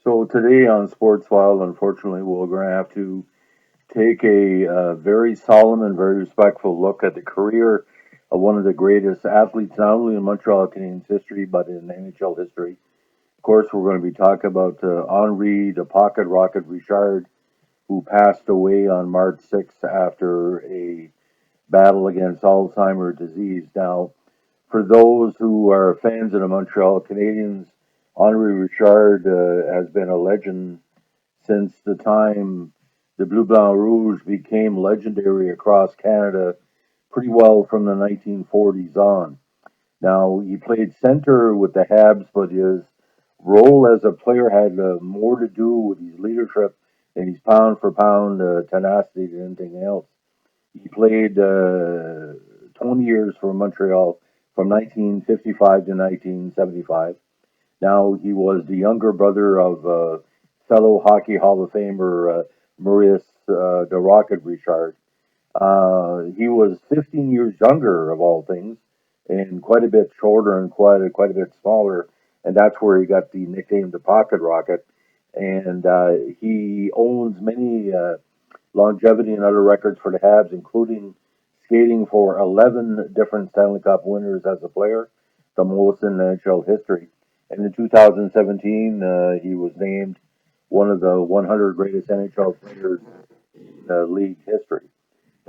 So today on Sports File, unfortunately, we're going to have to take a very solemn and very respectful look at the career of one of the greatest athletes, not only in Montreal Canadiens history, but in NHL history. Of course, we're going to be talking about Henri the Pocket Rocket Richard, who passed away on March 6th after a battle against Alzheimer's disease. Now, for those who are fans of the Montreal Canadiens, Henri Richard has been a legend since the time the Bleu Blanc Rouge became legendary across Canada pretty well from the 1940s on. Now, he played center with the Habs, but his role as a player had more to do with his leadership and his pound for pound tenacity than anything else. He played 20 years for Montreal from 1955 to 1975. Now, he was the younger brother of fellow Hockey Hall of Famer Maurice the Rocket Richard. He was 15 years younger, of all things, and quite a bit shorter and quite a bit smaller, and that's where he got the nickname the Pocket Rocket. And he owns many longevity and other records for the Habs, including skating for 11 different Stanley Cup winners as a player, the most in NHL history. And in 2017, he was named one of the 100 greatest NHL players in league history.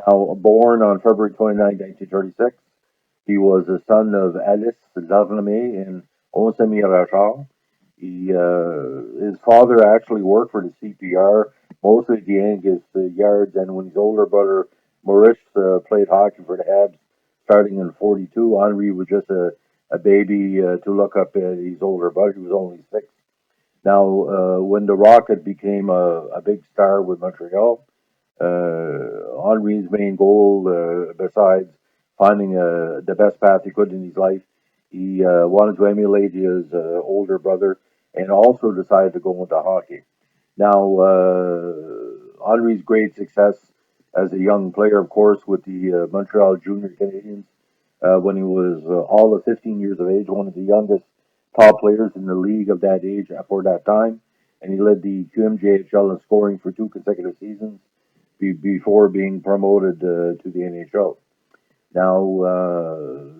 Now, born on February 29, 1936, he was the son of Alice Darnamé and Onsemi Rachard. His father actually worked for the CPR, mostly at the Angus Yards, and when his older brother Maurice played hockey for the Habs starting in 42, Henri was just a baby to look up at his older brother. He was only 6. Now, when the Rocket became a big star with Montreal, Henri's main goal, besides finding the best path he could in his life, he wanted to emulate his older brother and also decided to go into hockey. Now, Henri's great success as a young player, of course, with the Montreal Junior Canadiens when he was all of 15 years of age, one of the youngest top players in the league of that age for that time. And he led the QMJHL in scoring for 2 consecutive seasons before being promoted to the NHL. Now,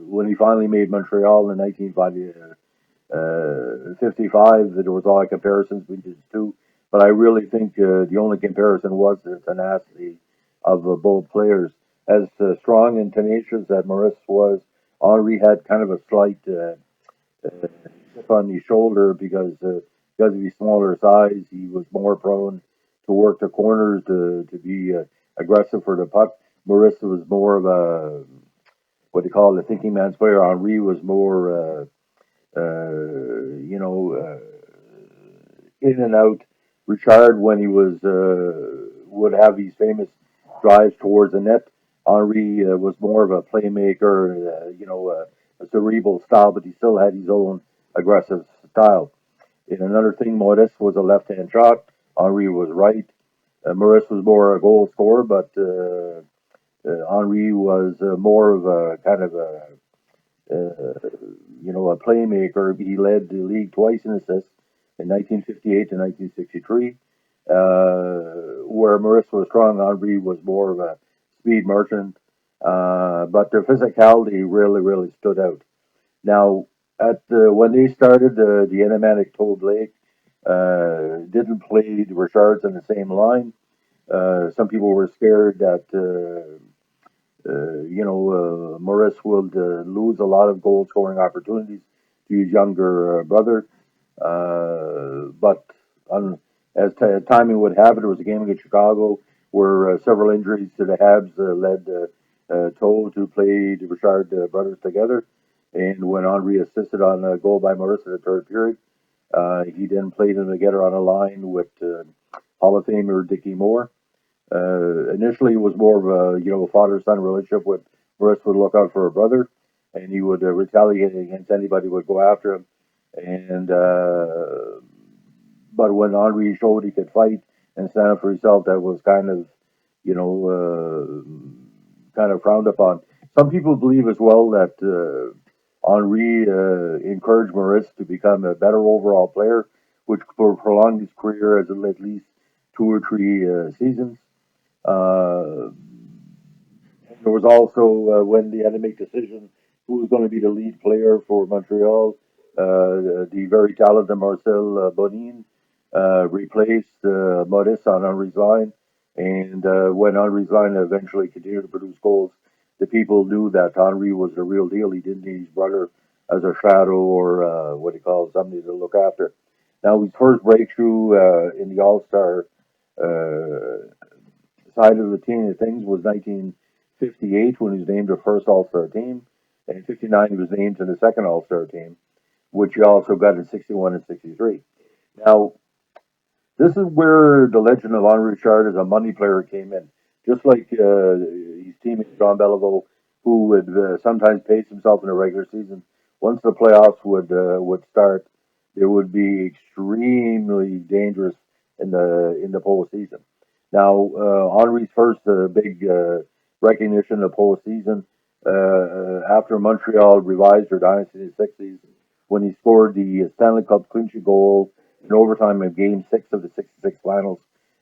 when he finally made Montreal in 1955, there was a lot of comparisons between the two, but I really think the only comparison was the tenacity of both players. As strong and tenacious as Maurice was, Henri had kind of a slight chip on his shoulder because of his smaller size. He was more prone to work the corners to be aggressive for the puck. Maurice was more of a what they call a thinking man's player. Henri was more in and out. Richard, when he was would have these famous drives towards the net. Henri was more of a playmaker, a cerebral style, but he still had his own aggressive style. And another thing, Maurice was a left-hand shot. Henri was right. Maurice was more a goal scorer, but Henri was more of a kind of a playmaker. He led the league twice in assists in 1958 and 1963. Where Maurice was strong, Henri was more of a speed merchant. But their physicality really, really stood out. Now, when they started, the Animatic Toad Lake didn't play the Richards on the same line. Some people were scared that Maurice would lose a lot of goal scoring opportunities to his younger brother. But as timing would have it, there was a game against Chicago where several injuries to the Habs led Toad to play the Richard brothers together. And when Henri assisted on a goal by Maurice in the third period, he then played them together on a line with Hall of Famer Dickie Moore. Initially, it was more of a father-son relationship. With Maurice would look out for a brother, and he would retaliate against anybody who would go after him. And but when Henri showed he could fight and stand up for himself, that was kind of kind of frowned upon. Some people believe as well that Henri encouraged Maurice to become a better overall player, which prolonged his career as at least 2 or 3 seasons. Uh, there was also when they had to make decisions who was going to be the lead player for Montreal. The very talented Marcel Bonin replaced Maurice on Henri's line, and when Henri's line eventually continued to produce goals, the people knew that Henri was the real deal. He didn't need his brother as a shadow or what he calls somebody to look after. Now his first breakthrough in the All Star uh, side of the team of things was 1958 when he was named the first All Star team, and in '59 he was named to the second All Star team, which he also got in '61 and '63. Now this is where the legend of Henri Richard as a money player came in. Just like his teammate John Beliveau, who would sometimes pace himself in the regular season, once the playoffs would start, it would be extremely dangerous in the postseason. Now, Henri's first big recognition in the postseason after Montreal revised their dynasty in the '60s when he scored the Stanley Cup clinching goal in overtime of Game 6 of the '66 finals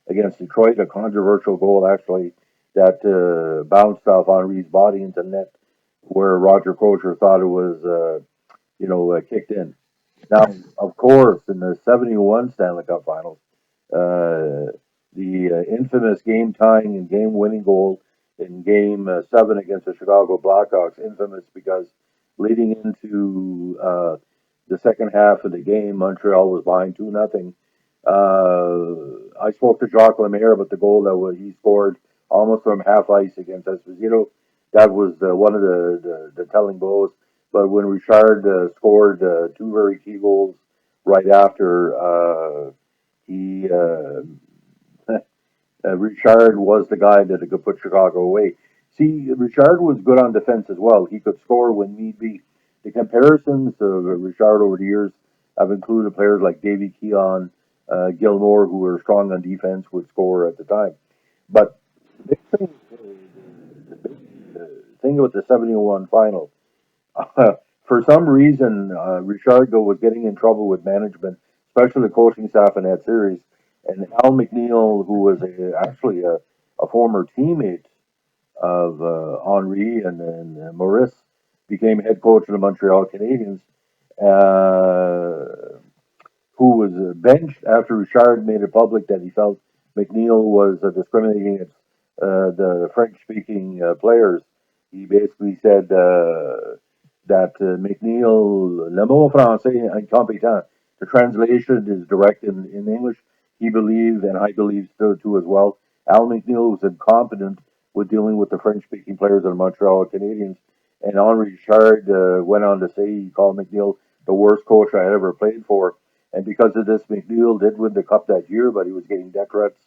against Detroit, a controversial goal actually that bounced off Henri's body into net, where Roger Crozier thought it was, kicked in. Now, of course, in the '71 Stanley Cup Finals, the infamous game-tying and game-winning goal in Game 7 against the Chicago Blackhawks, infamous because leading into the second half of the game, Montreal was behind 2-0. I spoke to Jacques Lemaire about the goal he scored almost from half ice against Esposito. That was one of the telling goals. But when Richard scored two very key goals right after, he Richard was the guy that could put Chicago away. See, Richard was good on defense as well. He could score when need be. The comparisons of Richard over the years have included players like Davy Keon, Gilmore, who were strong on defense, would score at the time. But the big thing, the thing about the '71 final, for some reason, Richardo was getting in trouble with management, especially the coaching staff in that series. And Al McNeil, who was actually a former teammate of Henri and Maurice, became head coach of the Montreal Canadiens. Uh, who was benched after Richard made it public that he felt McNeil was discriminating against the French-speaking players. He basically said that McNeil, le mot français incompétent, the translation is direct in English. He believed, and I believe so too as well, Al McNeil was incompetent with dealing with the French-speaking players of the Montreal Canadiens. And Henri Richard went on to say he called McNeil the worst coach I had ever played for. And because of this, McNeil did win the cup that year, but he was getting death threats.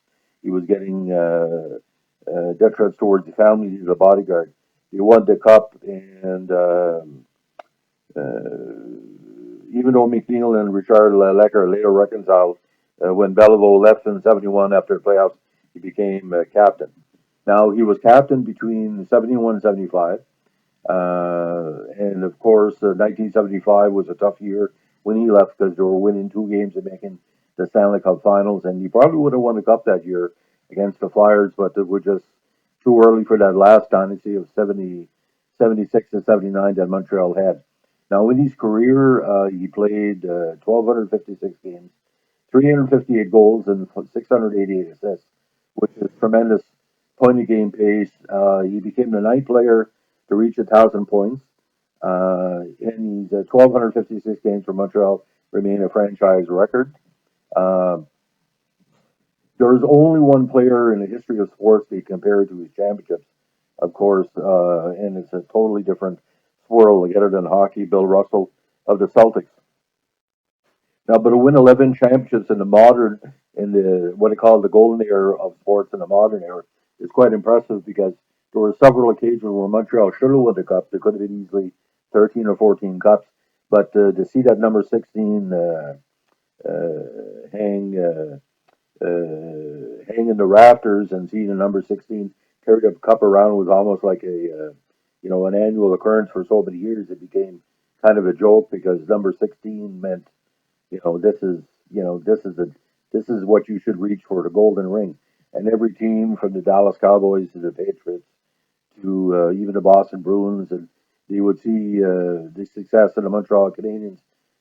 He was getting death threats towards the family. He's a bodyguard. He won the cup, and even though McNeil and Richard Lecker later reconciled, when Beliveau left in '71 after the playoffs, he became captain. Now, he was captain between '71 and '75. And of course, 1975 was a tough year when he left because they were winning 2 games and making the Stanley Cup Finals, and he probably would have won the cup that year against the Flyers, but it was just too early for that last dynasty of '76 and '79 that Montreal had. Now, in his career, he played 1,256 games, 358 goals, and 688 assists, which is tremendous point of game pace. He became the ninth player to reach 1,000 points. And he's 1,256 games for Montreal remain a franchise record. Uh, there's only one player in the history of sports to compare to his championships, of course, and it's a totally different sport altogether than hockey. Bill Russell of the Celtics. Now, but to win 11 championships in the what they call the golden era of sports in the modern era is quite impressive because there were several occasions where Montreal should have won the cup. There could have been easily 13 or 14 cups, but to see that number 16 hang hang in the rafters and seeing the number 16 carry the cup around was almost like an annual occurrence for so many years. It became kind of a joke because number 16 meant this is this is what you should reach for, the golden ring. And every team from the Dallas Cowboys to the Patriots to even the Boston Bruins, and they would see the success of the Montreal Canadiens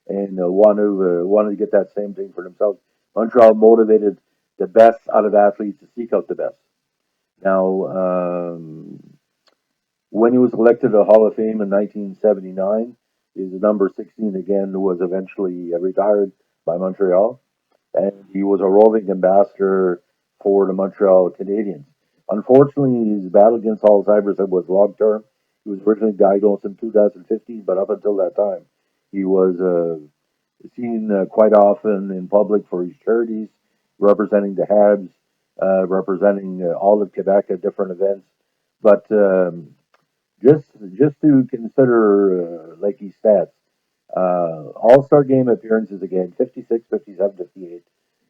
and wanted to get that same thing for themselves. Montreal motivated the best out of athletes to seek out the best. Now, when he was elected to the Hall of Fame in 1979, his number 16 again was eventually retired by Montreal, and he was a roving ambassador for the Montreal Canadiens. Unfortunately, his battle against Alzheimer's was long term. He was originally diagnosed in 2015, but up until that time, he was seen quite often in public for his charities, representing the Habs, representing all of Quebec at different events. But just to consider like his stats, All Star game appearances again 56, 57, 58,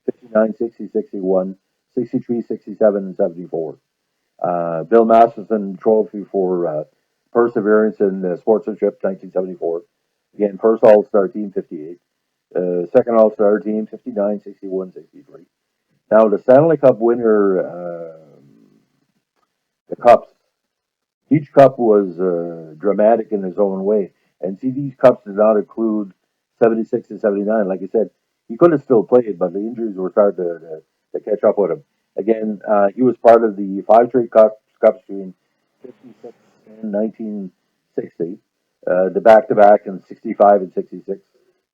59, 60, 61, 63, 67, and 74. Bill Masterson Trophy for Perseverance in Sportsmanship 1974. Again, first All Star team 58. Second All Star team 59, 61, 63. Now, the Stanley Cup winner, the Cups, each cup was dramatic in his own way. And see, these cups did not include 76 and 79. Like I said, he could have still played, but the injuries were starting to catch up with him. Again, he was part of the five straight cups between 56 and 1960, the back to back in 65 and 66,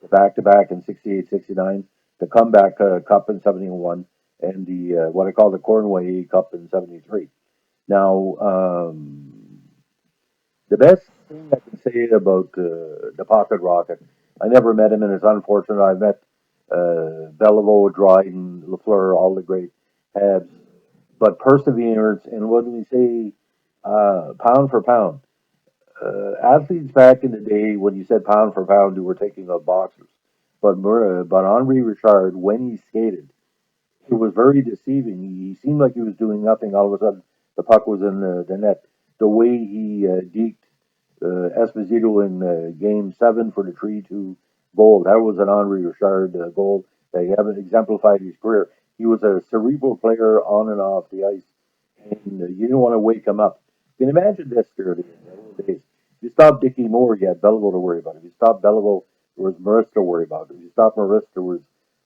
the back to back in 68, 69, the comeback cup in 71, and the what I call the Cornway Cup in 73. Now, the best thing I can say about the Pocket Rocket, I never met him, and it's unfortunate. I met Beliveau, Dryden, Lafleur, all the great Habs, but perseverance. And when we say pound for pound, athletes back in the day, when you said pound for pound, you were taking of boxers. But Henri Richard, when he skated, it was very deceiving. He seemed like he was doing nothing. All of a sudden, the puck was in the net. The way he deked Esposito in Game 7 for the 3-2 goal, that was an Henri Richard goal. They haven't exemplified his career. He was a cerebral player on and off the ice, and you didn't want to wake him up. You can imagine this during the old days. If you stopped Dickie Moore, you had Beliveau to worry about. If you stopped Beliveau, there was Maurice to worry about. If you stopped Maurice, there was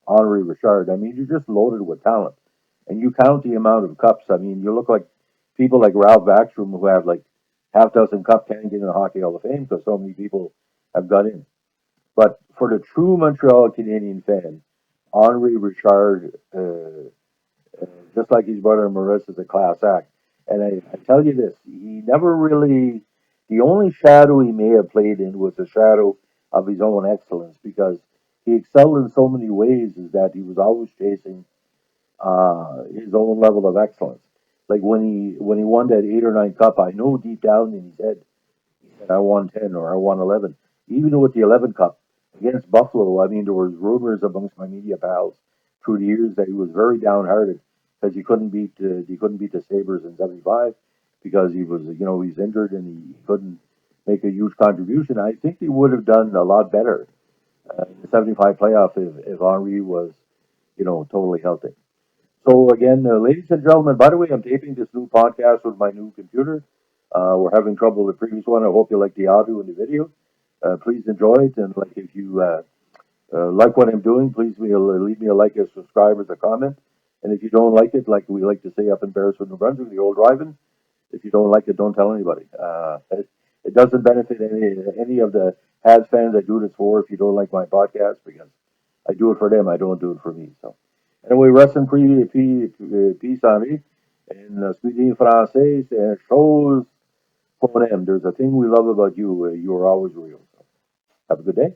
Henri Richard. I mean, you're just loaded with talent. And you count the amount of cups. I mean, you look like people like Ralph Backstrom who have like half dozen cup can't get in the Hockey Hall of Fame because so many people have got in. But for the true Montreal Canadian fan, Henri Richard, just like his brother Maurice, is a class act. And I tell you this, he never really, the only shadow he may have played in was a shadow of his own excellence because he excelled in so many ways is that he was always chasing his own level of excellence. Like when he won that 8 or 9 cup, I know deep down in his head he said I won 10 or I won 11. Even with the 11 cup against Buffalo, I mean there was rumors amongst my media pals through the years that he was very downhearted because he couldn't beat the Sabres in '75 because he was he's injured and he couldn't make a huge contribution. I think he would have done a lot better in the '75 playoff if Henri was totally healthy. So again, ladies and gentlemen, by the way, I'm taping this new podcast with my new computer. We're having trouble with the previous one. I hope you like the audio and the video. Please enjoy it, and like if you like what I'm doing, please leave me a like, a subscribe, or a comment. And if you don't like it, like we like to say up in Beresford, New Brunswick, the old driving, if you don't like it, don't tell anybody. It doesn't benefit any of the Habs fans I do this for if you don't like my podcast because I do it for them. I don't do it for me. So. Anyway, rest in peace, Henri. And speaking français, c'est chose qu'on aime. There's a thing we love about you. You are always real. So have a good day.